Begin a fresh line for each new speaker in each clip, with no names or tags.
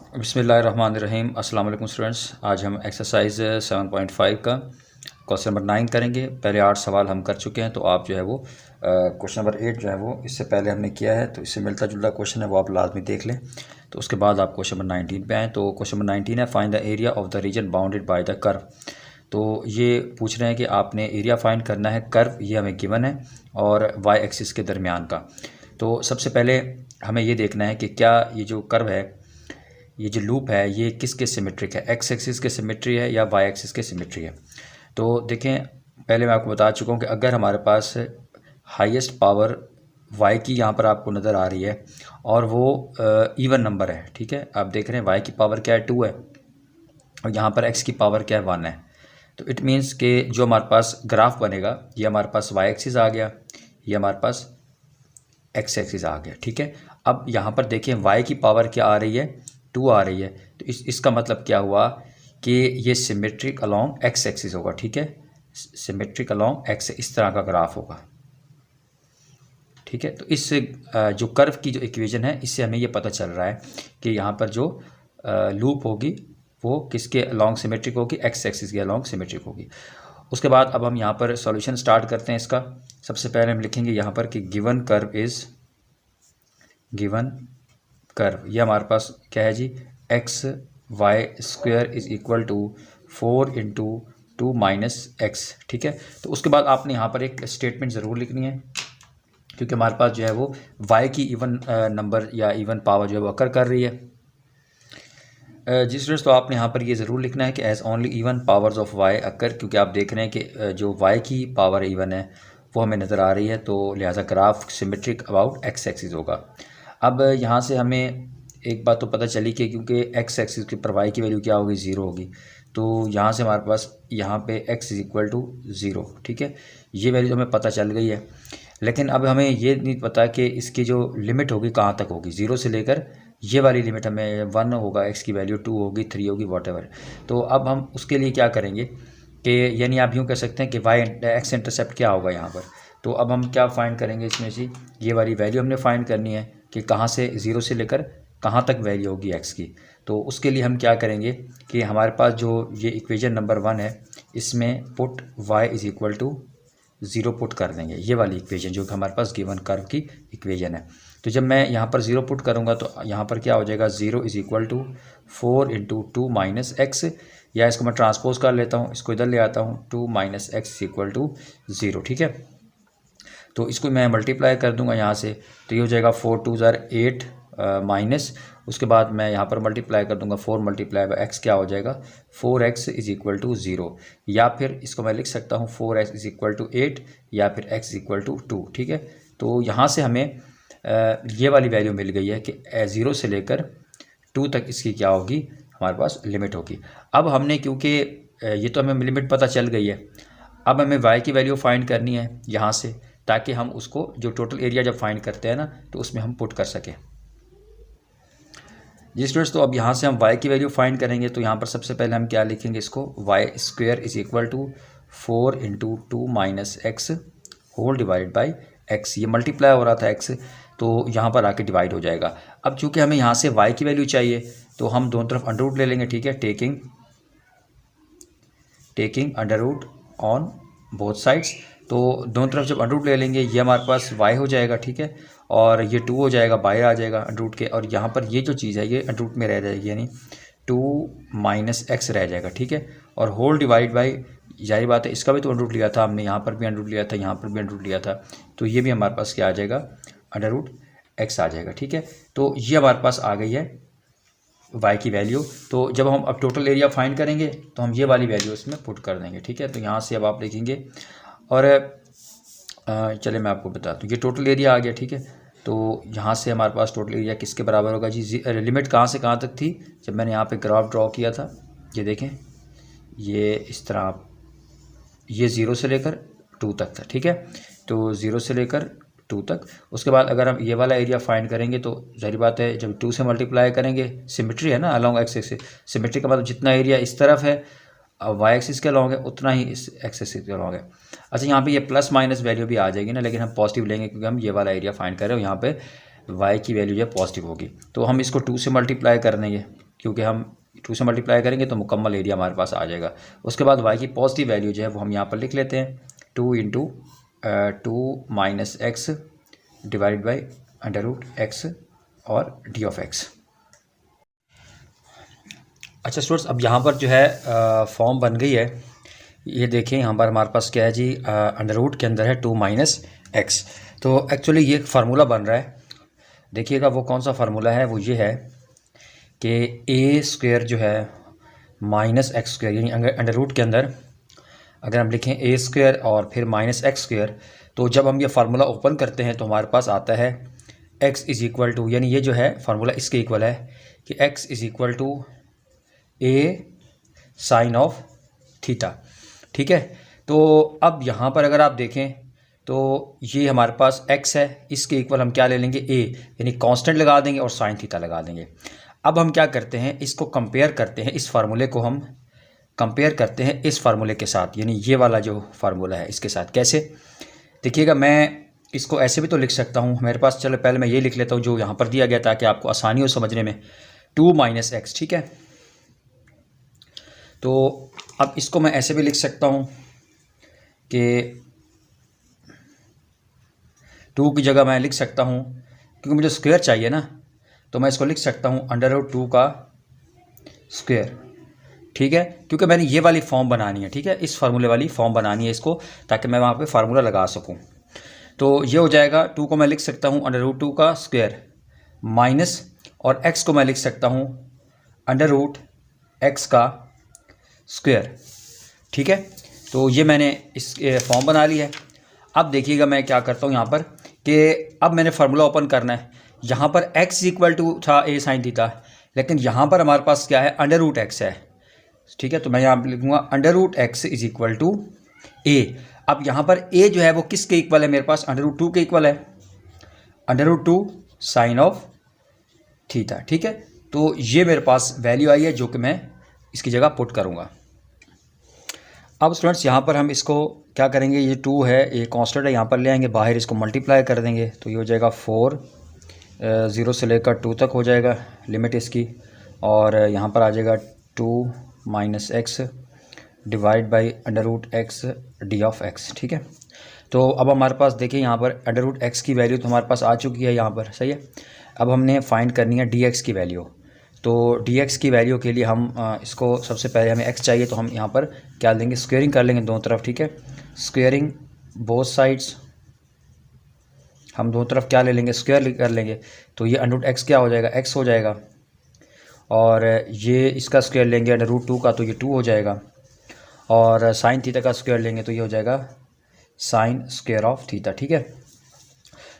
बिस्मिल्लाहिर्रहमानिर्रहीम। अस्सलाम वालेकुम स्टूडेंट्स। आज हम एक्सरसाइज 7.5 का क्वेश्चन नंबर 9 करेंगे। पहले 8 सवाल हम कर चुके हैं, तो आप जो है वो क्वेश्चन नंबर 8 जो है वो इससे पहले हमने किया है, तो इससे मिलता जुलता क्वेश्चन है वो आप लाजमी देख लें। तो उसके बाद आप क्वेश्चन नंबर 19 पे आएँ। तो क्वेश्चन नंबर 19 है, find the area of the reason bounded by the curve. तो ये पूछ रहे हैं कि आपने एरिया फाइंड करना है, कर्व ये हमें गिवन है और वाई एक्सिस के दरमियान का। तो सबसे पहले हमें ये देखना है कि क्या ये जो कर्व है, ये जो लूप है, ये किसके सिमेट्रिक है, एक्स एक्सिस के सिमेट्री है या वाई एक्सिस के सिमेट्री है। तो देखें, पहले मैं आपको बता चुका हूँ कि अगर हमारे पास हाईएस्ट पावर वाई की यहाँ पर आपको नज़र आ रही है और वो इवन नंबर है, ठीक है, आप देख रहे हैं वाई की पावर क्या है, 2 है, और यहाँ पर एक्स की पावर क्या है, 1 है। तो इट मीन्स कि जो हमारे पास ग्राफ बनेगा, ये हमारे पास वाई एक्सिस आ गया, ये हमारे पास एक्स एक्सिस आ गया, ठीक है। अब यहाँ पर देखें वाई की पावर क्या आ रही है, 2 आ रही है। तो इसका मतलब क्या हुआ कि ये सिमेट्रिक अलोंग एक्स एक्सिस होगा, ठीक है, सिमेट्रिक अलोंग एक्स, इस तरह का ग्राफ होगा, ठीक है। तो इस जो कर्व की जो इक्वेशन है, इससे हमें ये पता चल रहा है कि यहाँ पर जो लूप होगी वो किसके अलोंग सिमेट्रिक होगी, एक्स एक्सिस के अलोंग सिमेट्रिक होगी। उसके बाद अब हम यहाँ पर सॉल्यूशन स्टार्ट करते हैं इसका। सबसे पहले हम लिखेंगे यहाँ पर कि given curve is, given curve ये हमारे पास क्या है जी, x y square is equal to 4 into 2 minus x, ठीक है। तो उसके बाद आपने यहाँ पर एक स्टेटमेंट ज़रूर लिखनी है, क्योंकि हमारे पास जो है वो वाई की इवन नंबर या इवन पावर जो है वो अकर कर रही है। जी स्टूडेंट्स, तो आपने यहाँ पर ये ज़रूर लिखना है कि as only even powers of y occur, क्योंकि आप देख रहे हैं कि जो वाई की पावर इवन है वो हमें नज़र आ रही है, तो लिहाजा graph symmetric about x axis होगा। अब यहाँ से हमें एक बात तो पता चली कि क्योंकि एक्स एक्सिस की पर वाई की वैल्यू क्या होगी, 0 होगी, तो यहाँ से हमारे पास यहाँ पे x इज इक्वल टू 0, ठीक है, ये वैल्यू तो हमें पता चल गई है। लेकिन अब हमें ये नहीं पता कि इसकी जो लिमिट होगी कहाँ तक होगी, 0 से लेकर ये वाली लिमिट हमें 1 होगा, x की वैल्यू 2 होगी, 3 होगी, वॉटेवर। तो अब हम उसके लिए क्या करेंगे कि यानी आप यूँ कह सकते हैं कि वाई एक्स इंटरसेप्ट क्या होगा यहाँ पर। तो अब हम क्या फाइंड करेंगे, इसमें से ये वाली वैल्यू हमने फाइंड करनी है कि कहाँ से 0 से लेकर कहाँ तक वैल्यू होगी एक्स की। तो उसके लिए हम क्या करेंगे कि हमारे पास जो ये इक्वेशन नंबर 1 है, इसमें put y is equal to 0 put कर देंगे, ये वाली इक्वेशन जो कि हमारे पास गिवन कर्व की इक्वेशन है। तो जब मैं यहाँ पर 0 पुट करूँगा तो यहाँ पर क्या हो जाएगा, 0 is equal to 4 into 2 minus x, या इसको मैं ट्रांसपोज कर लेता हूँ, इसको इधर ले आता हूँ, 2 माइनस एक्स इक्वल टू 0, ठीक है। तो इसको मैं मल्टीप्लाई कर दूंगा यहाँ से, तो ये हो जाएगा 4 2 ज़ार 8 माइनस, उसके बाद मैं यहाँ पर मल्टीप्लाई कर दूंगा, 4 मल्टीप्लाई बाई एक्स क्या हो जाएगा, 4x इज़ इक्वल टू 0, या फिर इसको मैं लिख सकता हूँ 4x इज़ इक्वल टू 8 या फिर x इज़ इक्वल टू 2, ठीक है। तो यहाँ से हमें ये वाली वैल्यू मिल गई है कि 0 से लेकर 2 तक इसकी क्या होगी, हमारे पास लिमिट होगी। अब हमने क्योंकि ये तो हमें लिमिट पता चल गई है, अब हमें y की वैल्यू फाइंड करनी है यहाँ से, ताकि हम उसको जो टोटल एरिया जब फाइंड करते हैं ना, तो उसमें हम पुट कर सकें। जी स्टूडेंट्स, तो अब यहाँ से हम y की वैल्यू फाइंड करेंगे, तो यहाँ पर सबसे पहले हम क्या लिखेंगे, इसको y square is equal to 4 into 2 minus x whole divide by x, ये मल्टीप्लाई हो रहा था x, तो यहाँ पर आके डिवाइड हो जाएगा। अब चूँकि हमें यहाँ से y की वैल्यू चाहिए, तो हम दोनों तरफ अंडर रूट ले लेंगे, ठीक है, taking under root on both sides. तो दोनों तरफ जब अंडर रूट ले लेंगे, ये हमारे पास y हो जाएगा, ठीक है, और ये 2 हो जाएगा, बाहर आ जाएगा अंडर रूट के, और यहाँ पर ये जो चीज़ है ये अंडर रूट में रह जाएगी, यानी 2 माइनस एक्स रह जाएगा, ठीक है, और होल डिवाइड बाई, जाहिर बात है इसका भी तो अंडर रूट लिया था हमने, यहाँ पर भी अंडर रूट लिया था, यहाँ पर भी अंडर रूट लिया था, तो ये भी हमारे पास क्या आ जाएगा, अंडर रूट एक्स आ जाएगा, ठीक है। तो ये हमारे पास आ गई है y की वैल्यू। तो जब हम अब टोटल एरिया फाइंड करेंगे तो हम ये वाली वैल्यू इसमें पुट कर देंगे, ठीक है। तो यहाँ से अब आप लिखेंगे, और चले मैं आपको बताता हूँ, ये टोटल एरिया आ गया, ठीक है। तो यहाँ से हमारे पास टोटल एरिया किसके बराबर होगा जी, लिमिट कहाँ से कहाँ तक थी, जब मैंने यहाँ पे ग्राफ ड्रॉ किया था, ये देखें, ये इस तरह, ये 0 से लेकर 2 तक था, ठीक है, तो 0 से लेकर 2 तक। उसके बाद अगर हम ये वाला एरिया फाइंड करेंगे, तो जाहिर बात है जब 2 से मल्टीप्लाई करेंगे, सिमेट्री है ना अलॉन्ग एक्स एक्सिस, सिमेट्री का मतलब जितना एरिया इस तरफ है वाई एक्सिस के अलॉन्ग है, उतना ही इस एक्स एक्सिस के अलॉन्ग है। अच्छा, यहाँ पे ये प्लस माइनस वैल्यू भी आ जाएगी ना, लेकिन हम पॉजिटिव लेंगे क्योंकि हम ये वाला एरिया फाइंड कर रहे हो, यहाँ पे y की वैल्यू जो है पॉजिटिव होगी। तो हम इसको 2 से मल्टीप्लाई कर देंगे, क्योंकि हम 2 से मल्टीप्लाई करेंगे तो मुकम्मल एरिया हमारे पास आ जाएगा। उसके बाद y की पॉजिटिव वैल्यू जो है वो हम यहाँ पर लिख लेते हैं 2 into 2 minus x divide by under root x और डी ऑफ एक्स। अच्छा स्टूडेंट्स, अब यहाँ पर जो है फॉर्म बन गई है। ये देखें यहाँ पर हमारे पास क्या है जी, अंडर रूट के अंदर है 2 माइनस एक्स। तो एक्चुअली ये फार्मूला बन रहा है। देखिएगा वो कौन सा फार्मूला है, वो ये है कि ए स्क्वायर जो है माइनस एक्स स्क्वायर, यानी अंडर रूट के अंदर अगर हम लिखें ए स्क्वायर और फिर माइनस एक्स स्क्वायर, तो जब हम ये फार्मूला ओपन करते हैं तो हमारे पास आता है x इज़ इक्वल टू, यानी ये जो है फार्मूला इसके इक्वल है कि x is equal to a sine of theta. ठीक है, तो अब यहाँ पर अगर आप देखें तो ये हमारे पास x है, इसके इक्वल हम क्या ले लेंगे a, यानी कांस्टेंट लगा देंगे और साइन थीटा लगा देंगे। अब हम क्या करते हैं, इसको कंपेयर करते हैं, इस फार्मूले को हम कंपेयर करते हैं इस फार्मूले के साथ, यानी ये वाला जो फार्मूला है इसके साथ। कैसे, देखिएगा मैं इसको ऐसे भी तो लिख सकता हूँ मेरे पास। चलो पहले मैं ये लिख लेता हूँ जो यहाँ पर दिया गया ताकि आपको आसानी हो समझने में, 2 माइनस एक्स। ठीक है, तो अब इसको मैं ऐसे भी लिख सकता हूँ कि 2 की जगह मैं लिख सकता हूँ, क्योंकि मुझे स्क्वायर चाहिए ना, तो मैं इसको लिख सकता हूँ अंडर रूट 2 का स्क्वायर। ठीक है, क्योंकि मैंने ये वाली फॉर्म बनानी है। ठीक है, इस फार्मूले वाली फॉर्म बनानी है इसको, ताकि मैं वहाँ पे फार्मूला लगा सकूँ। तो ये हो जाएगा 2 को मैं लिख सकता हूँ अंडर रूट 2 का स्क्वायर माइनस, और x को मैं लिख सकता हूँ अंडर रूट x का स्क्वायर। ठीक है, तो ये मैंने इस फॉर्म बना ली है। अब देखिएगा मैं क्या करता हूँ यहाँ पर कि अब मैंने फार्मूला ओपन करना है। यहाँ पर x इक्वल टू था a साइन थीटा, लेकिन यहाँ पर हमारे पास क्या है, अंडर रूट x है। ठीक है, तो मैं यहाँ पर लिखूँगा under root x is equal to a। अब यहाँ पर a जो है वो किसके इक्वल है, मेरे पास अंडर रूट 2 के इक्वल है, under root 2 sine of theta. ठीक है, तो ये मेरे पास वैल्यू आई है जो कि मैं इसकी जगह पुट करूँगा। अब स्टूडेंट्स यहाँ पर हम इसको क्या करेंगे, ये 2 है, ये कांस्टेंट है, यहाँ पर ले आएंगे बाहर, इसको मल्टीप्लाई कर देंगे तो ये हो जाएगा 4, 0 से लेकर 2 तक हो जाएगा लिमिट इसकी, और यहाँ पर आ जाएगा 2 minus x divide by under root x d of x. ठीक है, तो अब हमारे पास देखिए यहाँ पर अंडर रूट एक्स की वैल्यू तो हमारे पास आ चुकी है यहाँ पर, सही है। अब हमने फाइंड करनी है डी एक्स की वैल्यू। तो डी एक्स की वैल्यू के लिए हम इसको सबसे पहले हमें एक्स चाहिए, तो हम यहाँ पर क्या लेंगे, स्क्वेयरिंग कर लेंगे दोनों तरफ। ठीक है, स्क्वेयरिंग बोथ साइड्स, हम दोनों तरफ क्या ले लेंगे, स्क्वायर कर लेंगे। तो ये अंडर रूट एक्स क्या हो जाएगा, एक्स हो जाएगा, और ये इसका स्क्वायर लेंगे अंडर रूट 2 का तो ये 2 हो जाएगा, और साइन थीटा का स्क्वायर लेंगे तो ये हो जाएगा साइन स्क्वायर ऑफ थीटा। ठीक है,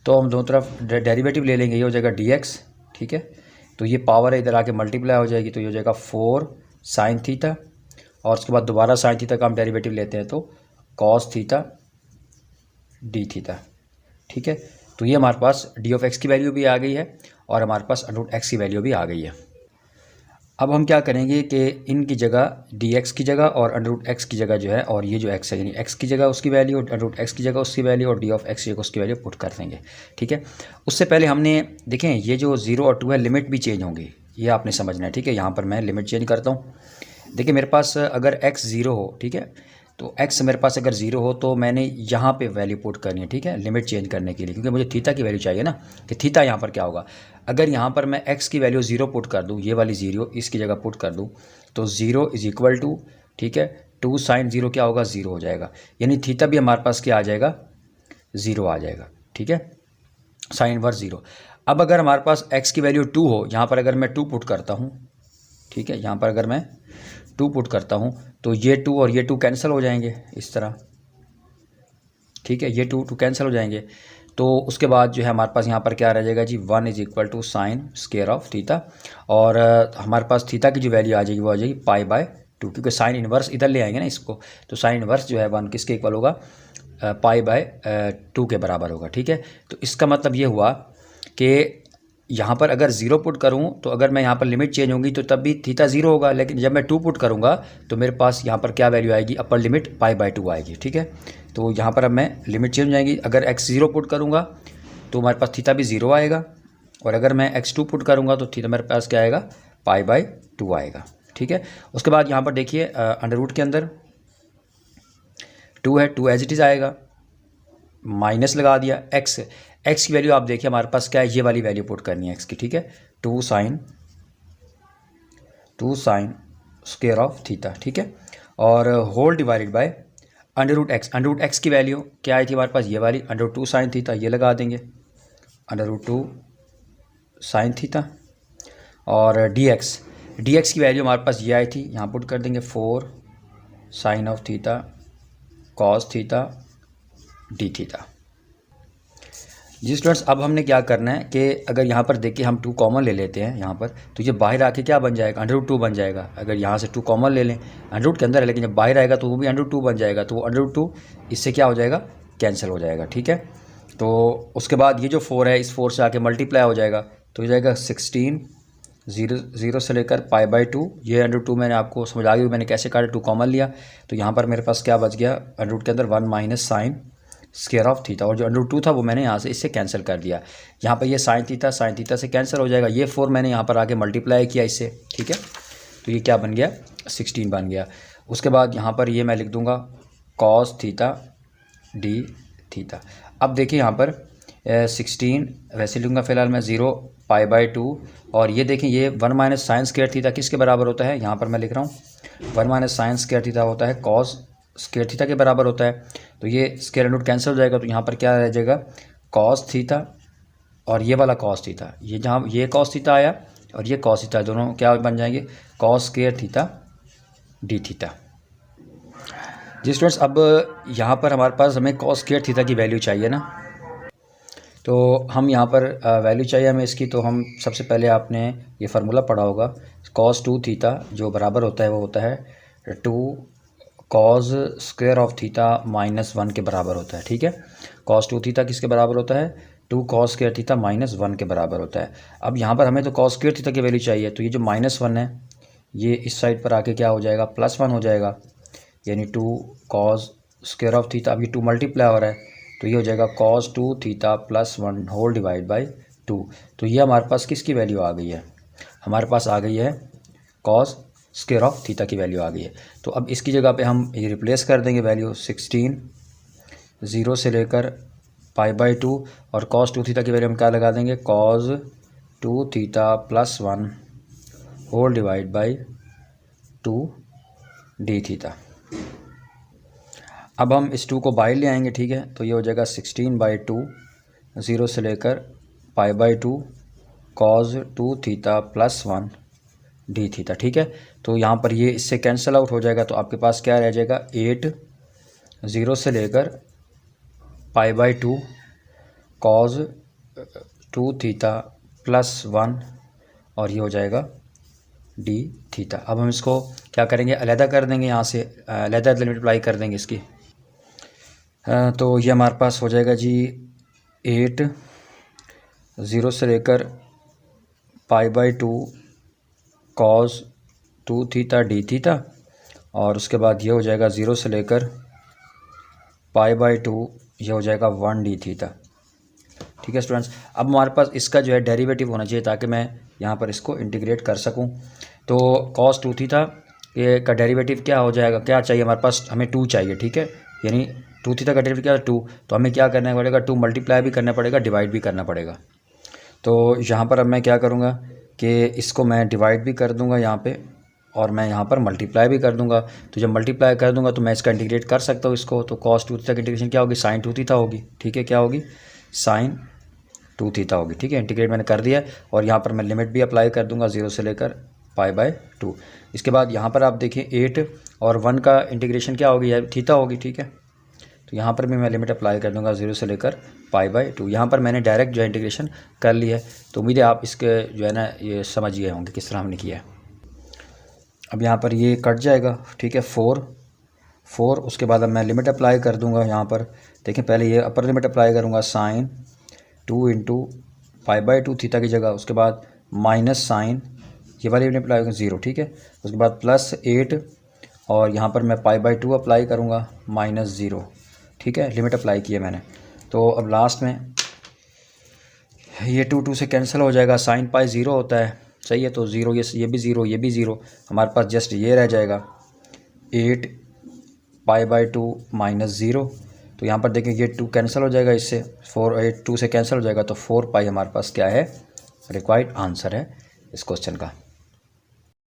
तो हम दोनों तरफ डेरिवेटिव ले लेंगे, ये हो जाएगा डी एक्स। ठीक है, तो ये पावर है इधर आके मल्टीप्लाई हो जाएगी, तो ये हो जाएगा 4 साइन थीटा, और उसके बाद दोबारा साइन थीटा का हम डेरिवेटिव लेते हैं तो कॉस थीटा डी थीटा। ठीक है, तो ये हमारे पास डी ऑफ एक्स की वैल्यू भी आ गई है और हमारे पास अंडर रूट एक्स की वैल्यू भी आ गई है। अब हम क्या करेंगे कि इनकी जगह डी एक्स की जगह और अंडर रूट एक्स की जगह जो है, और ये जो एक्स है यानी एक्स की जगह उसकी वैल्यू, अंडर रूट एक्स की जगह उसकी वैल्यू, और डी ऑफ एक्स की जगह उसकी वैल्यू पुट कर देंगे। ठीक है, उससे पहले हमने देखें ये जो 0 और 2 है लिमिट भी चेंज होंगी, ये आपने समझना है। ठीक है, यहाँ पर मैं लिमिट चेंज करता हूँ। देखिए मेरे पास अगर x 0 हो, ठीक है, तो x मेरे पास अगर 0 हो तो मैंने यहाँ पे वैल्यू पुट करनी है। ठीक है, लिमिट चेंज करने के लिए, क्योंकि मुझे थीटा की वैल्यू चाहिए ना, कि थीटा यहाँ पर क्या होगा। अगर यहाँ पर मैं x की वैल्यू 0 पुट कर दूँ, ये वाली 0 इसकी जगह पुट कर दूँ, तो 0 इज इक्वल टू, ठीक है, 2 साइन 0 क्या होगा, 0 हो जाएगा, यानी थीटा भी हमारे पास क्या आ जाएगा, 0 आ जाएगा। ठीक है, साइन इनवर्स 0। अब अगर हमारे पास x की वैल्यू 2 हो, यहाँ पर अगर मैं 2 पुट करता हूँ, ठीक है, यहाँ पर अगर मैं 2 पुट करता हूँ तो ये 2 और ये 2 कैंसिल हो जाएंगे इस तरह। ठीक है, ये 2 कैंसिल हो जाएंगे, तो उसके बाद जो है हमारे पास यहाँ पर क्या रह जाएगा जी, 1 is equal to sine square of theta, और हमारे पास थीटा की जो वैल्यू आ जाएगी वो आ जाएगी पाई बाय 2, क्योंकि साइन इनवर्स इधर ले आएंगे ना इसको, तो साइन इनवर्स जो है 1 किसके इक्वल होगा, पाई बाय 2 के बराबर होगा। ठीक है, तो इसका मतलब ये हुआ कि यहाँ पर अगर 0 पुट करूँ तो अगर मैं यहाँ पर लिमिट चेंज होंगी तो तब भी थीटा 0 होगा, लेकिन जब मैं 2 पुट करूँगा तो मेरे पास यहाँ पर क्या वैल्यू आएगी, अपर लिमिट पाई बाय 2 आएगी। ठीक है, तो यहाँ पर अब मैं लिमिट चेंज हो जाएगी। अगर x 0 पुट करूँगा तो हमारे पास थीटा भी 0 आएगा, और अगर मैं x 2 पुट करूँगा तो थीटा मेरे पास क्या आएगा, पाई बाय 2 आएगा, ठीक है। उसके बाद यहाँ पर देखिए अंडर रूट के अंदर 2 है, 2 एज इट इज़ आएगा, माइनस लगा दिया एक्स की वैल्यू आप देखिए हमारे पास क्या है, ये वाली वैल्यू पुट करनी है एक्स की, ठीक है। 2 साइन स्क्वायर ऑफ थीटा, ठीक है, और whole divided by under root x की वैल्यू क्या आई थी हमारे पास, ये वाली अंडर रूट 2 साइन थीटा, ये लगा देंगे अंडर रूट 2 साइन थीटा, और डी एक्स की वैल्यू हमारे पास ये आई थी, यहाँ पुट कर देंगे 4 sine of theta cos theta d theta. जी स्टूडेंट्स, अब हमने क्या करना है कि अगर यहाँ पर देखिए हम 2 कॉमन ले लेते हैं यहाँ पर, तो ये बाहर आके क्या बन जाएगा, अंडर रूट 2 बन जाएगा। अगर यहाँ से 2 कॉमन ले लें, अंडर रूट के अंदर है लेकिन जब बाहर आएगा तो वो भी अंडर रूट 2 बन जाएगा, तो वो अंडर रूट 2 इससे क्या हो जाएगा, कैंसिल हो जाएगा, ठीक है। तो उसके बाद ये जो 4 है इस 4 से आके मल्टीप्लाई हो जाएगा, तो हो जाएगा 16 0 से लेकर π/2, ये अंडर रूट 2 मैंने आपको समझ आ गई, मैंने कैसे काटा, 2 कॉमन लिया, तो यहाँ पर मेरे पास क्या बच गया अंडर रूट के अंदर 1 minus sign square of theta, और जो अंडर रूट 2 था वो मैंने यहाँ से इससे कैंसिल कर दिया। यहाँ पर ये साइन थीटा से कैंसिल हो जाएगा, ये 4 मैंने यहाँ पर आके मल्टीप्लाई किया इससे, ठीक है, तो ये क्या बन गया 16 बन गया। उसके बाद यहाँ पर ये मैं लिख दूँगा कॉस थीटा डी थीटा। अब देखिए यहाँ पर 16 वैसे लूँगा फ़िलहाल मैं 0 π/2, और ये देखें ये 1 माइनस साइन स्क्वायर थीटा किसके बराबर होता है, यहाँ पर मैं लिख रहा हूँ 1 माइनस साइन स्क्वायर थीटा होता है कॉस स्क्वायर थीटा के बराबर होता है, तो ये स्क्वायर रूट कैंसिल हो जाएगा, तो यहाँ पर क्या रह जाएगा कॉस थीटा, और ये वाला कॉस थीटा, ये जहाँ ये कॉस थीटा आया और ये कॉस थीटा, दोनों क्या बन जाएंगे cos square theta d theta. जी स्टूडेंट्स, अब यहाँ पर हमारे पास हमें कॉस स्क्वायर थीटा की वैल्यू चाहिए ना, तो हम यहाँ पर वैल्यू चाहिए हमें इसकी, तो हम सबसे पहले आपने ये फार्मूला पढ़ा होगा कॉस 2 थीटा जो बराबर होता है वो होता है 2 कॉस स्क्वायर ऑफ थीटा -1 के बराबर होता है, ठीक है। कॉस 2 थीटा किसके बराबर होता है, 2 कॉस स्क्वायर थीटा -1 के बराबर होता है। अब यहाँ पर हमें तो कॉस स्क्वायर थीटा की वैल्यू चाहिए, तो ये जो -1 है ये इस साइड पर आके क्या हो जाएगा +1 हो जाएगा, यानी 2 कॉस स्क्वायर ऑफ थीटा, अब ये 2 मल्टीप्लाई हो रहा है तो ये हो जाएगा cos 2 theta +1 whole divide by 2। तो ये हमारे पास किसकी वैल्यू आ गई है, हमारे पास आ गई है cos स्क्वायर ऑफ थीटा की वैल्यू आ गई है। तो अब इसकी जगह पे हम ये रिप्लेस कर देंगे वैल्यू 16 0 से लेकर π/2, और cos 2 थीटा की वैल्यू हम क्या लगा देंगे cos 2 theta +1 whole divide by 2 d theta. अब हम इस 2 को बाहर ले आएंगे, ठीक है, तो ये हो जाएगा 16/2 0 से लेकर π/2 cos 2 थीटा +1 डी थीटा, ठीक है। तो यहाँ पर ये इससे कैंसिल आउट हो जाएगा, तो आपके पास क्या रह जाएगा 8 0 से लेकर π/2 cos 2 थीटा +1, और ये हो जाएगा डी थीटा। अब हम इसको क्या करेंगे अलहदा कर देंगे, यहाँ से अलहदा मल्टीप्लाई कर देंगे इसकी, तो ये हमारे पास हो जाएगा जी 8 0 से लेकर π/2 cos 2 थीटा डी थीटा, और उसके बाद ये हो जाएगा 0 से लेकर π/2 ये हो जाएगा 1 डी थीटा, ठीक है स्टूडेंट्स। अब हमारे पास इसका जो है डेरिवेटिव होना चाहिए ताकि मैं यहाँ पर इसको इंटीग्रेट कर सकूँ। तो cos 2 थीटा ये का डेरिवेटिव क्या हो जाएगा, क्या चाहिए हमारे पास, हमें 2 चाहिए, ठीक है, यानी 2 थीटा का डेरिवेटिव क्या है 2, तो हमें क्या करना पड़ेगा 2 मल्टीप्लाई भी करना पड़ेगा, डिवाइड भी करना पड़ेगा। तो यहाँ पर अब मैं क्या करूँगा कि इसको मैं डिवाइड भी कर दूँगा यहाँ पे, और मैं यहाँ पर मल्टीप्लाई भी कर दूँगा। तो जब मल्टीप्लाई कर दूँगा तो मैं इसका इंटीग्रेट कर सकता हूँ इसको, तो cos 2 थीटा की इंटीग्रेशन क्या होगी sin 2 थीटा होगी, ठीक है, क्या होगी sin 2 थीटा होगी, ठीक है। इंटीग्रेट मैंने कर दिया, और यहाँ पर मैं लिमिट भी अप्लाई कर दूँगा 0 से लेकर π/2। इसके बाद यहाँ पर आप देखिए 8 और 1 का इंटीग्रेशन क्या होगी थीटा होगी, ठीक है। तो यहाँ पर भी मैं लिमिट अप्लाई कर दूँगा 0 से लेकर π/2। यहाँ पर मैंने डायरेक्ट जो है इंटीग्रेशन कर लिया है, तो उम्मीद है आप इसके जो है ना ये समझ गए होंगे किस तरह हमने किया है। अब यहाँ पर ये कट जाएगा, ठीक है, 4 उसके बाद अब मैं लिमिट अप्लाई कर दूँगा यहाँ पर, देखें पहले ये अपर लिमिट अप्लाई करूँगा sin 2 इंटू π/2 थीटा की जगह, उसके बाद माइनस साइन ये वाली लिमिट अप्लाई करूँगा 0, ठीक है, उसके बाद +8 और यहाँ पर मैं π/2 अप्लाई करूँगा -0, ठीक है, लिमिट अप्लाई किया मैंने। तो अब लास्ट में ये 2 से कैंसिल हो जाएगा, sin π 0 होता है, सही है। तो ज़ीरो, ये भी ज़ीरो, ये भी ज़ीरो, हमारे पास जस्ट ये रह जाएगा 8 π/2 माइनस ज़ीरो। तो यहाँ पर देखें ये 2 कैंसिल हो जाएगा, इससे 4 8 2 से कैंसिल हो जाएगा, तो 4 पाई हमारे पास क्या है, रिक्वायर्ड आंसर है इस क्वेश्चन का।